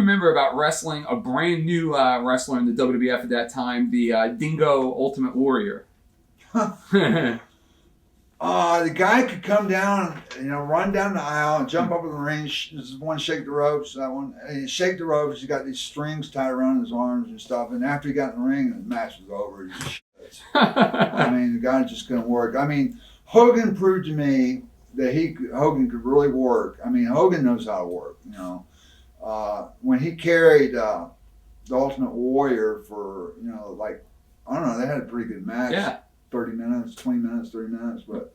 remember about wrestling a brand new wrestler in the WWF at that time, the Dingo Ultimate Warrior? The guy could come down, run down the aisle and jump up in the ring. This one shake the ropes, that one. And he shake the ropes. He got these strings tied around his arms and stuff. And after he got in the ring, the match was over. I mean, the guy just couldn't work. I mean, Hogan proved to me that Hogan could really work. I mean, Hogan knows how to work. When he carried the Ultimate Warrior for like I don't know, they had a pretty good match. Yeah. 30 minutes, 20 minutes, 30 minutes, but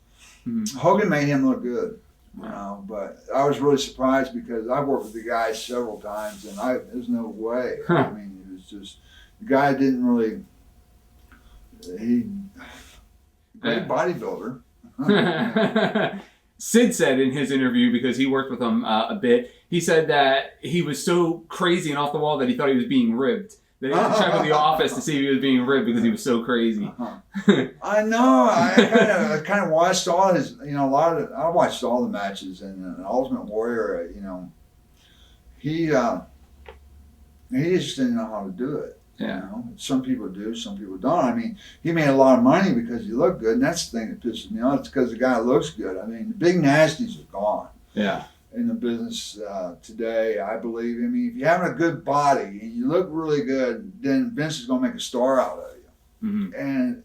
Hogan made him look good, but I was really surprised because I worked with the guy several times and there's no way. I mean, it was just, the guy didn't really, great bodybuilder. Sid said in his interview, because he worked with him a bit, he said that he was so crazy and off the wall that he thought he was being ribbed. They had to check with the office to see if he was being ribbed because he was so crazy. I know. I kind of watched all his, I watched all the matches, and Ultimate Warrior, he just didn't know how to do it. Yeah. Some people do, some people don't. I mean, he made a lot of money because he looked good, and that's the thing that pisses me off. It's because the guy looks good. I mean, the big nasties are gone. Yeah. In the business today, I believe. I mean, if you're having a good body and you look really good, then Vince is going to make a star out of you. Mm-hmm. And,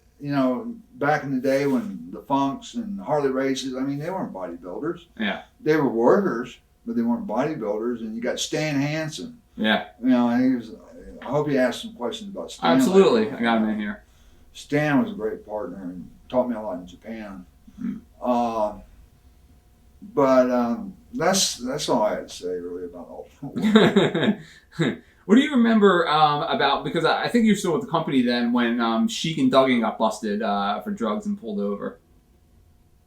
back in the day when the Funks and Harley Races, I mean, they weren't bodybuilders. Yeah. They were workers, but they weren't bodybuilders. And you got Stan Hansen. Yeah. And he was, I hope you asked some questions about Stan. Absolutely. I got him in here. Stan was a great partner and taught me a lot in Japan. Mm-hmm. But that's all I had to say really about Ultimate Warrior. What do you remember about, because I think you were still with the company then, when Sheik and Duggan got busted for drugs and pulled over?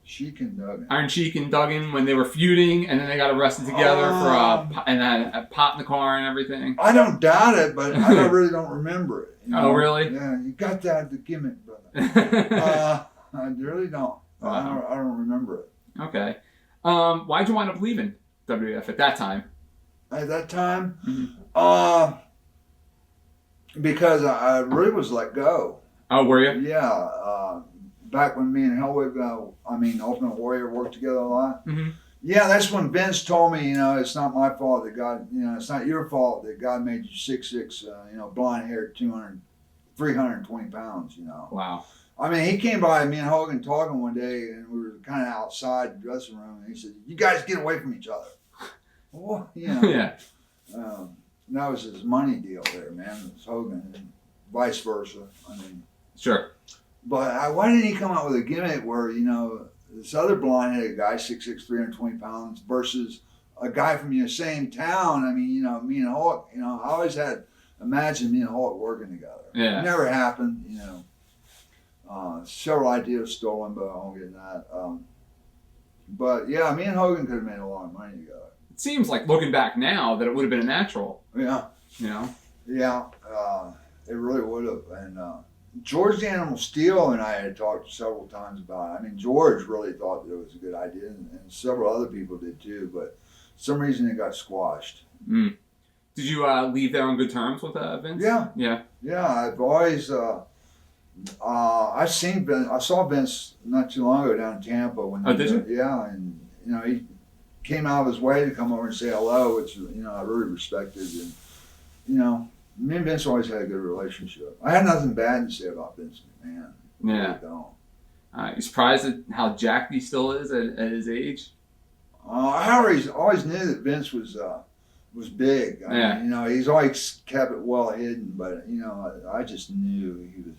Sheik and Duggan. Iron Sheik and Duggan, when they were feuding and then they got arrested together for a pot in the car and everything. I don't doubt it, but I really don't remember it. Oh, really? Yeah, you got that, the gimmick, brother. I really don't. Wow. I don't remember it. Okay. Why'd you wind up leaving WWF at that time? At that time? Mm-hmm. Because I really was let go. Oh, were you? Yeah. Back when me and Hellwig, Ultimate Warrior worked together a lot. Mm-hmm. Yeah, that's when Vince told me, it's not my fault that God, it's not your fault that God made you 6'6", blonde hair, 320 pounds, Wow. I mean, he came by me and Hogan talking one day, and we were kind of outside the dressing room, and he said, "You guys get away from each other." Well, Yeah. That was his money deal there, man. It was Hogan, and vice versa. I mean, sure. But why didn't he come out with a gimmick where this other blonde-headed guy, 6'6", 320 pounds, versus a guy from the same town? I mean, me and Hulk. I always had imagined me and Hulk working together. Yeah. It never happened. Several ideas stolen, but I won't get into that. But yeah, me and Hogan could have made a lot of money together. It seems like, looking back now, that it would have been a natural. Yeah. Yeah, it really would have. And George the Animal Steel and I had talked several times about it. I mean, George really thought that it was a good idea, and several other people did too, but for some reason it got squashed. Mm. Did you leave there on good terms with Vince? Yeah. Yeah. Yeah, I've always... I saw Vince not too long ago down in Tampa when. Oh, did you? Yeah, and he came out of his way to come over and say hello, which I really respected, and me and Vince always had a good relationship. I had nothing bad to say about Vince McMahon. Yeah. You surprised at how jacked he still is at his age? I always knew that Vince was big. I mean, he's always kept it well hidden, but I just knew he was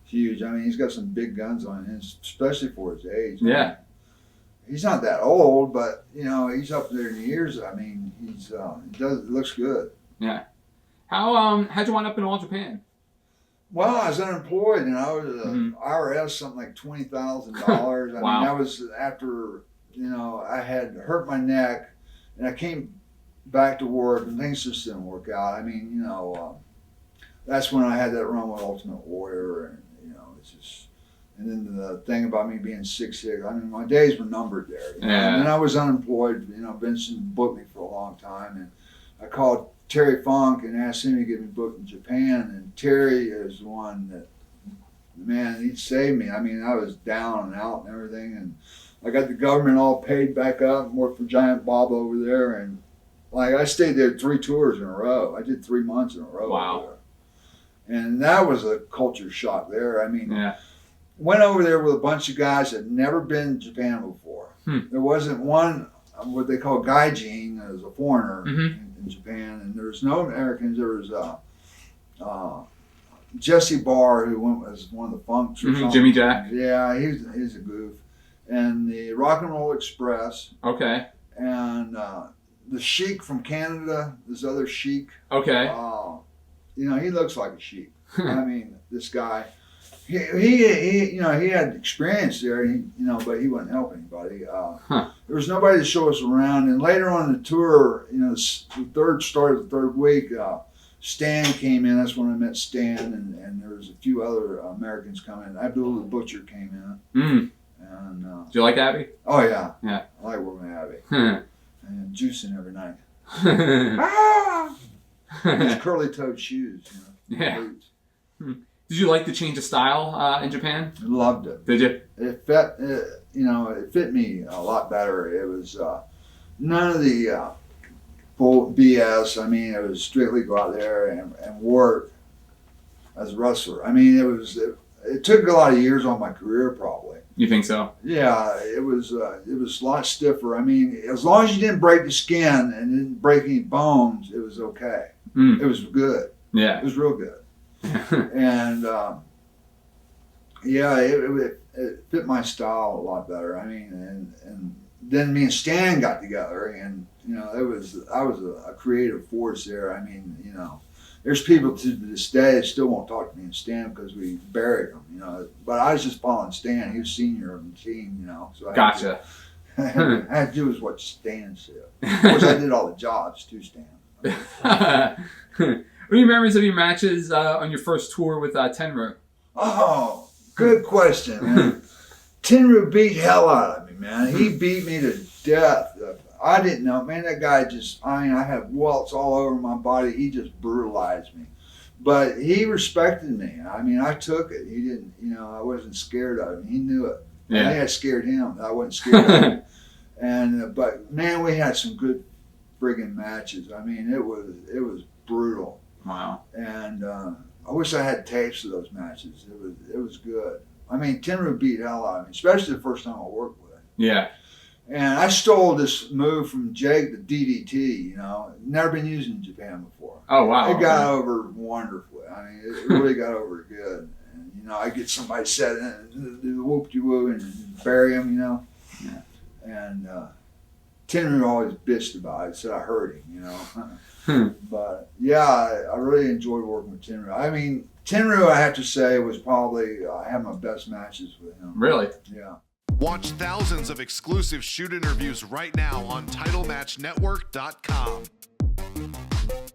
huge. I mean, he's got some big guns on him, especially for his age. Yeah. He's not that old, but he's up there in years. I mean, he looks good. Yeah. How'd you wind up in All Japan? Well, I was unemployed, and I was IRS something like $20,000. I Wow. mean, that was after I had hurt my neck, and I came back to work, and things just didn't work out. I mean, that's when I had that run with Ultimate Warrior, and it's just, and then the thing about me being 6'6", I mean, my days were numbered there. Yeah. And then I was unemployed. Vincent booked me for a long time, and I called Terry Funk and asked him to get me booked in Japan. And Terry is the one that, man, he saved me. I mean, I was down and out and everything. And I got the government all paid back up and worked for Giant Bob over there. And like, I stayed there 3 tours in a row. I did 3 months in a row. Wow. Over there. And that was a culture shock there. I mean, Yeah. went over there with a bunch of guys that had never been to Japan before. There wasn't one, what they call gaijin, as a foreigner in Japan, and there was no Americans. There was Jesse Barr, who went as one of the Funks or something. Jimmy Jack. Yeah, he's a goof. And the Rock and Roll Express. Okay. And the Sheik from Canada, this other Sheik. Okay. You know, he looks like a Sheik. I mean, this guy. He you know, he had experience there, but he wouldn't help anybody. There was nobody to show us around. And later on in the tour, you know, the third week, Stan came in. That's when I met Stan, and there was a few other Americans coming. Abdul the Butcher came in. And did you like Abby? Oh yeah, yeah. I like working with Abby and juicing every night. His curly-toed shoes, you know. Yeah. Boots. Did you like the change of style in Japan? I loved it. Did you? It fit me a lot better. It was none of the bull BS. I mean, it was strictly go out there and work as a wrestler. I mean, it took a lot of years on my career, probably. You think so? Yeah, it was a lot stiffer. I mean, as long as you didn't break the skin and didn't break any bones, it was okay. It was good. Yeah. It was real good. And yeah, it fit my style a lot better. I mean, and then me and Stan got together, and you know, I was a creative force there. I mean, you know, there's people to this day that still won't talk to me and Stan because we buried him, you know. But I was just following Stan. He was senior on the team, you know. So Gotcha. I had to do is what Stan said. Of course, I did all the jobs too, Stan. What are your memories of your matches on your first tour with Tenru? Oh, good question, man. Tenru beat hell out of me, man. He beat me to death. I didn't know, man. That guy I had welts all over my body. He just brutalized me. But he respected me. I mean, I took it. He didn't, you know, I wasn't scared of him. He knew it. Yeah. I think I scared him. I wasn't scared of him. And, but man, we had some good friggin' matches. I mean, it was brutal. Wow. And I wish I had tapes of those matches. It was good. I mean, Tenru beat hell out of me, especially the first time I worked with him. Yeah. And I stole this move from Jake, the DDT, you know. Never been used in Japan before. Oh, wow. It got over wonderfully. I mean, it really got over good. And, you know, I get somebody set in and do the whoop-de-woo and bury him, you know. Yeah. And Tenru always bitched about it, said I hurt him, you know. But yeah, I really enjoyed working with Tenru. I mean, Tenru, I have to say, was probably I had my best matches with him. Really? Yeah. Watch thousands of exclusive shoot interviews right now on TitleMatchNetwork.com.